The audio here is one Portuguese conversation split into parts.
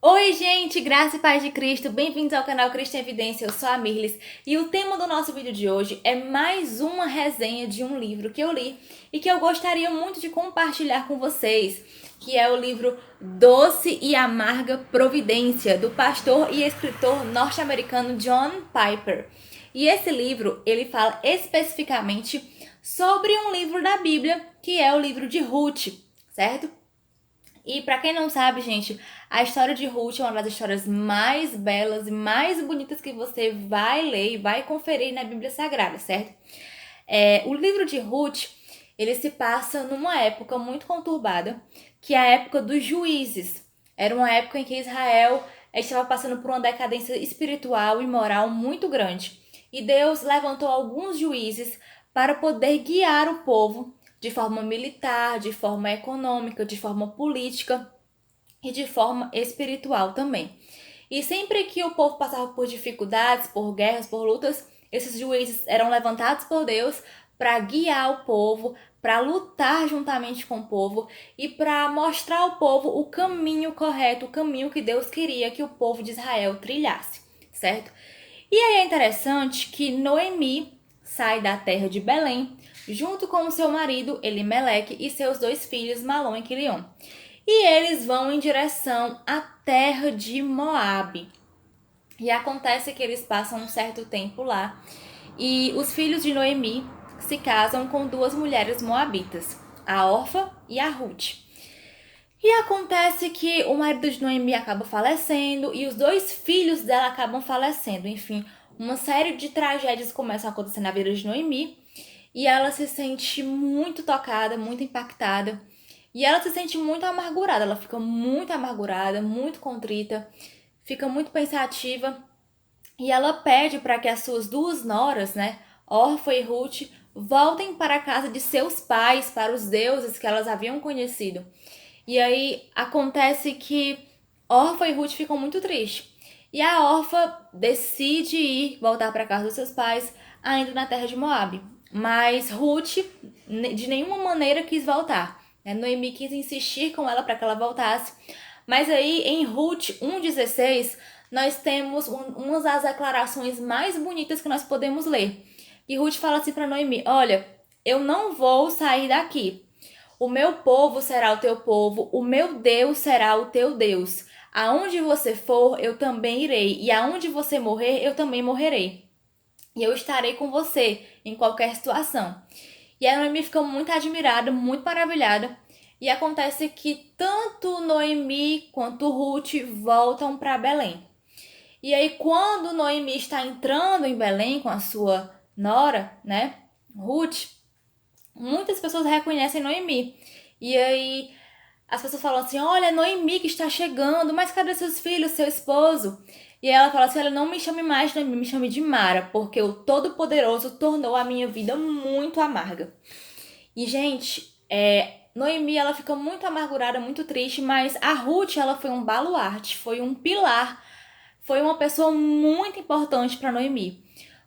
Oi, gente, graça e paz de Cristo, bem-vindos ao canal Cristo em Evidência, eu sou a Mirlis e o tema do nosso vídeo de hoje é mais uma resenha de um livro que eu li e que eu gostaria muito de compartilhar com vocês, que é o livro Doce e Amarga Providência, do pastor e escritor norte-americano John Piper. E esse livro, ele fala especificamente sobre um livro da Bíblia, que é o livro de Ruth, certo? E pra quem não sabe, gente, a história de Ruth é uma das histórias mais belas e mais bonitas que você vai ler e vai conferir na Bíblia Sagrada, certo? O livro de Ruth, ele se passa numa época muito conturbada, que é a época dos juízes. Era uma época em que Israel estava passando por uma decadência espiritual e moral muito grande. E Deus levantou alguns juízes para poder guiar o povo de forma militar, de forma econômica, de forma política e de forma espiritual também. E sempre que o povo passava por dificuldades, por guerras, por lutas, esses juízes eram levantados por Deus para guiar o povo, para lutar juntamente com o povo e para mostrar ao povo o caminho correto, o caminho que Deus queria que o povo de Israel trilhasse, certo? E aí é interessante que Noemi sai da terra de Belém junto com o seu marido Elimeleque e seus dois filhos Malom e Quilion. E eles vão em direção à terra de Moabe. E acontece que eles passam um certo tempo lá e os filhos de Noemi se casam com duas mulheres moabitas, a Orfa e a Ruth. E acontece que o marido de Noemi acaba falecendo e os dois filhos dela acabam falecendo. Enfim, uma série de tragédias começam a acontecer na vida de Noemi e ela se sente muito tocada, muito impactada. E ela se sente muito amargurada, ela fica muito amargurada, muito contrita, fica muito pensativa e ela pede para que as suas duas noras, né, Orfa e Ruth, voltem para a casa de seus pais, para os deuses que elas haviam conhecido. E aí acontece que Orfa e Ruth ficam muito tristes. E a Orfa decide ir voltar para casa dos seus pais, ainda na terra de Moabe. Mas Ruth de nenhuma maneira quis voltar. Noemi quis insistir com ela para que ela voltasse. Mas aí em Ruth 1,16 nós temos uma das declarações mais bonitas que nós podemos ler. E Ruth fala assim para Noemi: olha, eu não vou sair daqui. O meu povo será o teu povo, o meu Deus será o teu Deus. Aonde você for, eu também irei, e aonde você morrer, eu também morrerei. E eu estarei com você em qualquer situação. E a Noemi fica muito admirada, muito maravilhada. E acontece que tanto Noemi quanto Ruth voltam para Belém. E aí, quando Noemi está entrando em Belém com a sua nora, né, Ruth, muitas pessoas reconhecem Noemi. E aí as pessoas falam assim: olha, é Noemi que está chegando, mas cadê seus filhos, seu esposo? E ela fala assim: olha, não me chame mais de Noemi, me chame de Mara, porque o Todo-Poderoso tornou a minha vida muito amarga. E, gente, Noemi, ela fica muito amargurada, muito triste, mas a Ruth, ela foi um baluarte, foi um pilar, foi uma pessoa muito importante para Noemi.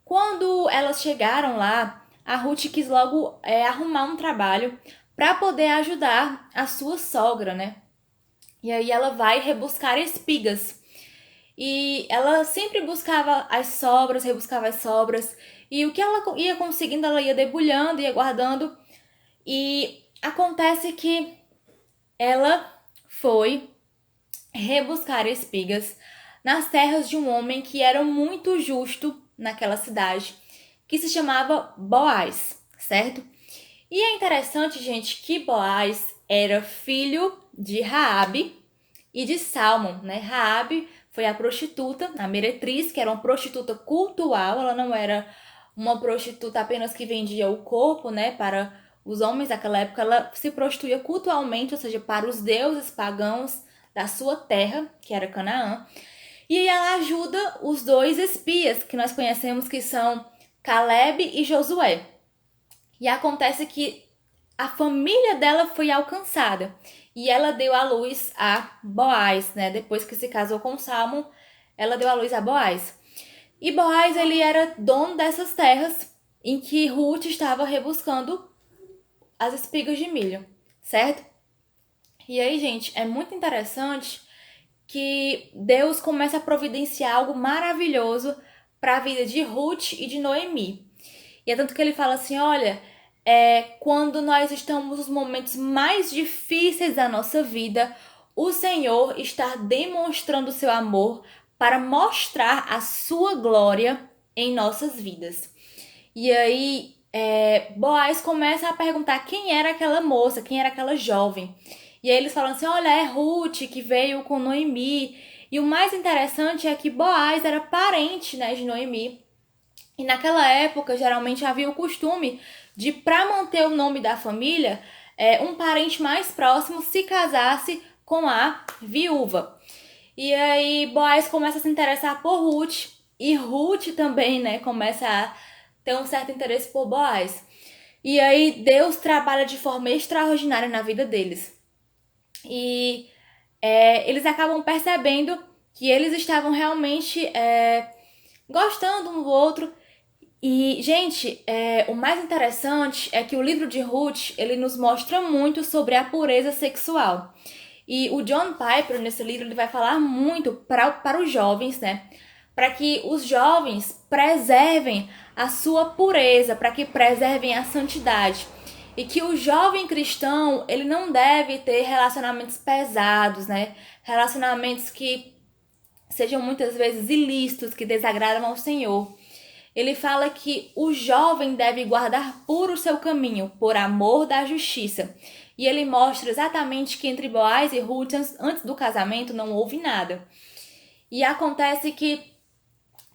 Quando elas chegaram lá, a Ruth quis logo arrumar um trabalho para poder ajudar a sua sogra, né? E aí ela vai rebuscar espigas. E ela sempre buscava as sobras, rebuscava as sobras. E o que ela ia conseguindo, ela ia debulhando, ia guardando. E acontece que ela foi rebuscar espigas nas terras de um homem que era muito justo naquela cidade, que se chamava Boaz, certo? E é interessante, gente, que Boaz era filho de Raabe e de Salmão, né? Raabe foi a prostituta, a meretriz, que era uma prostituta cultual, ela não era uma prostituta apenas que vendia o corpo, né, para os homens daquela época, ela se prostituía cultualmente, ou seja, para os deuses pagãos da sua terra, que era Canaã. E aí ela ajuda os dois espias que nós conhecemos, que são Caleb e Josué. E acontece que a família dela foi alcançada e ela deu à luz a Boaz, né? Depois que se casou com Salmão, ela deu à luz a Boaz. E Boaz, ele era dono dessas terras em que Ruth estava rebuscando as espigas de milho, certo? E aí, gente, é muito interessante que Deus começa a providenciar algo maravilhoso para a vida de Ruth e de Noemi. E é tanto que ele fala assim, olha, quando nós estamos nos momentos mais difíceis da nossa vida, o Senhor está demonstrando o seu amor para mostrar a sua glória em nossas vidas. E aí, Boaz começa a perguntar quem era aquela moça, quem era aquela jovem. E aí eles falam assim, olha, é Ruth que veio com Noemi. E o mais interessante é que Boaz era parente, né, de Noemi. E naquela época, geralmente havia o costume de, para manter o nome da família, um parente mais próximo se casasse com a viúva. E aí Boaz começa a se interessar por Ruth. E Ruth também, né, começa a ter um certo interesse por Boaz. E aí Deus trabalha de forma extraordinária na vida deles. E eles acabam percebendo que eles estavam realmente gostando um do outro. E, gente, o mais interessante é que o livro de Ruth, ele nos mostra muito sobre a pureza sexual. E o John Piper, nesse livro, ele vai falar muito para os jovens, né? Para que os jovens preservem a sua pureza, para que preservem a santidade. E que o jovem cristão, ele não deve ter relacionamentos pesados, né? Relacionamentos que sejam muitas vezes ilícitos, que desagradam ao Senhor. Ele fala que o jovem deve guardar puro o seu caminho, por amor da justiça. E ele mostra exatamente que entre Boaz e Ruth, antes do casamento, não houve nada. E acontece que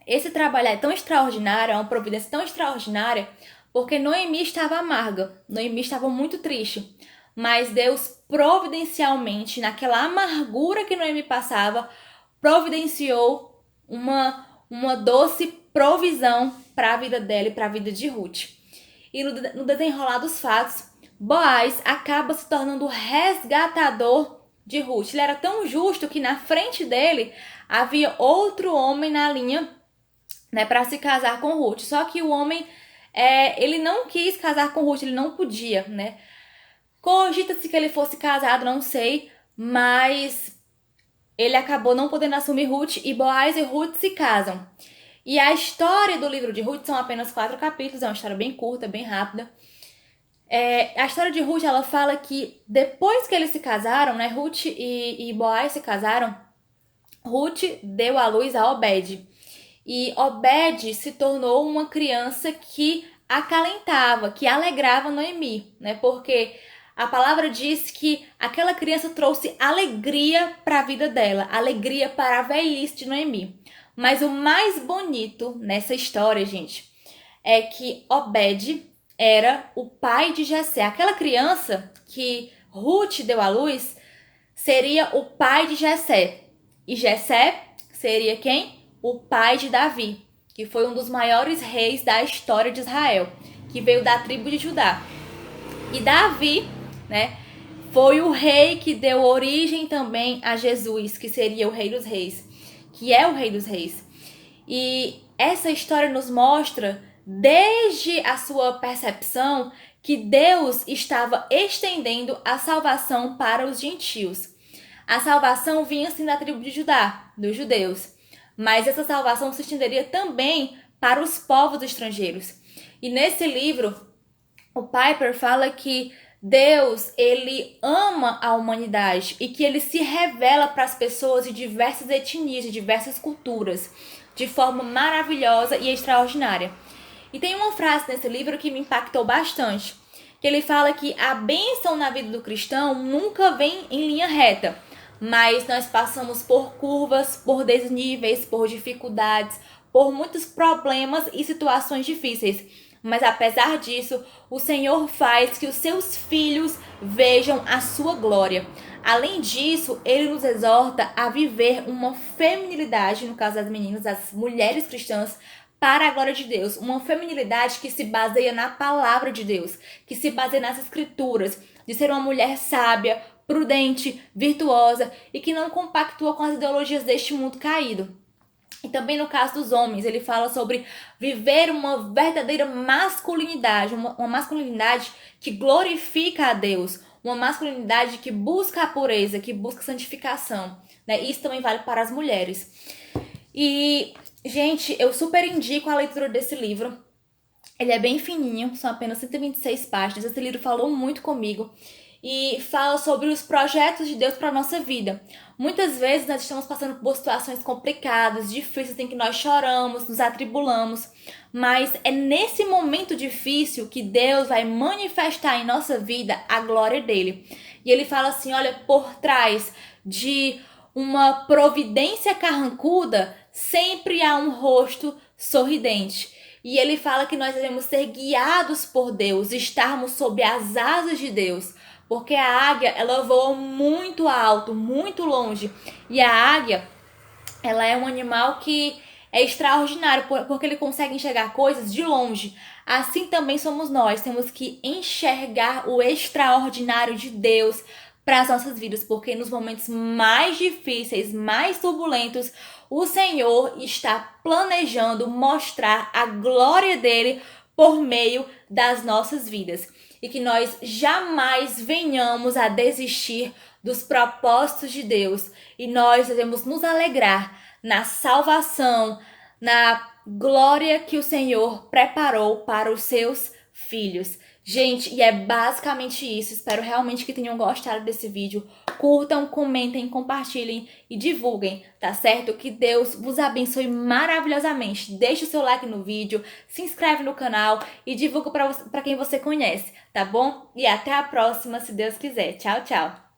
esse trabalho é tão extraordinário, é uma providência tão extraordinária, porque Noemi estava amarga, Noemi estava muito triste. Mas Deus providencialmente, naquela amargura que Noemi passava, providenciou uma doce provisão para a vida dela e para a vida de Ruth. E no desenrolar dos fatos, Boaz acaba se tornando o resgatador de Ruth. Ele era tão justo que na frente dele havia outro homem na linha, né, para se casar com Ruth. Só que o homem, ele não quis casar com Ruth, ele não podia, né? Cogita-se que ele fosse casado, não sei, mas ele acabou não podendo assumir Ruth e Boaz e Ruth se casam. E a história do livro de Ruth são apenas 4 capítulos, é uma história bem curta, bem rápida. A história de Ruth, ela fala que depois que eles se casaram, né, Ruth e Boaz se casaram, Ruth deu à luz a Obed. E Obed se tornou uma criança que acalentava, que alegrava Noemi, né? Porque a palavra diz que aquela criança trouxe alegria para a vida dela, alegria para a velhice de Noemi. Mas o mais bonito nessa história, gente, é que Obed era o pai de Jessé. Aquela criança que Ruth deu à luz seria o pai de Jessé. E Jessé seria quem? O pai de Davi, que foi um dos maiores reis da história de Israel, que veio da tribo de Judá. E Davi, né, foi o rei que deu origem também a Jesus, que seria o rei dos reis, que é o rei dos reis. E essa história nos mostra, desde a sua percepção, que Deus estava estendendo a salvação para os gentios. A salvação vinha assim da tribo de Judá, dos judeus. Mas essa salvação se estenderia também para os povos estrangeiros. E nesse livro, o Piper fala que Deus, ele ama a humanidade e que ele se revela para as pessoas de diversas etnias, de diversas culturas, de forma maravilhosa e extraordinária. E tem uma frase nesse livro que me impactou bastante, que ele fala que a bênção na vida do cristão nunca vem em linha reta, mas nós passamos por curvas, por desníveis, por dificuldades, por muitos problemas e situações difíceis. Mas apesar disso, o Senhor faz que os seus filhos vejam a sua glória. Além disso, ele nos exorta a viver uma feminilidade, no caso das meninas, das mulheres cristãs, para a glória de Deus. Uma feminilidade que se baseia na palavra de Deus, que se baseia nas escrituras, de ser uma mulher sábia, prudente, virtuosa e que não compactua com as ideologias deste mundo caído. E também no caso dos homens, ele fala sobre viver uma verdadeira masculinidade, uma masculinidade que glorifica a Deus, uma masculinidade que busca a pureza, que busca a santificação, né? Isso também vale para as mulheres. E, gente, eu super indico a leitura desse livro. Ele é bem fininho, são apenas 126 páginas. Esse livro falou muito comigo e fala sobre os projetos de Deus para a nossa vida. Muitas vezes nós estamos passando por situações complicadas, difíceis, em que nós choramos, nos atribulamos, mas é nesse momento difícil que Deus vai manifestar em nossa vida a glória dele. E ele fala assim, olha, por trás de uma providência carrancuda, sempre há um rosto sorridente. E ele fala que nós devemos ser guiados por Deus, estarmos sob as asas de Deus. Porque a águia, ela voa muito alto, muito longe. E a águia, ela é um animal que é extraordinário, porque ele consegue enxergar coisas de longe. Assim também somos nós, temos que enxergar o extraordinário de Deus para as nossas vidas, porque nos momentos mais difíceis, mais turbulentos, o Senhor está planejando mostrar a glória dele por meio das nossas vidas. E que nós jamais venhamos a desistir dos propósitos de Deus. E nós devemos nos alegrar na salvação, na glória que o Senhor preparou para os seus filhos. Gente, e é basicamente isso. Espero realmente que tenham gostado desse vídeo. Curtam, comentem, compartilhem e divulguem, tá certo? Que Deus vos abençoe maravilhosamente. Deixe o seu like no vídeo, se inscreve no canal e divulga para quem você conhece, tá bom? E até a próxima, se Deus quiser. Tchau, tchau!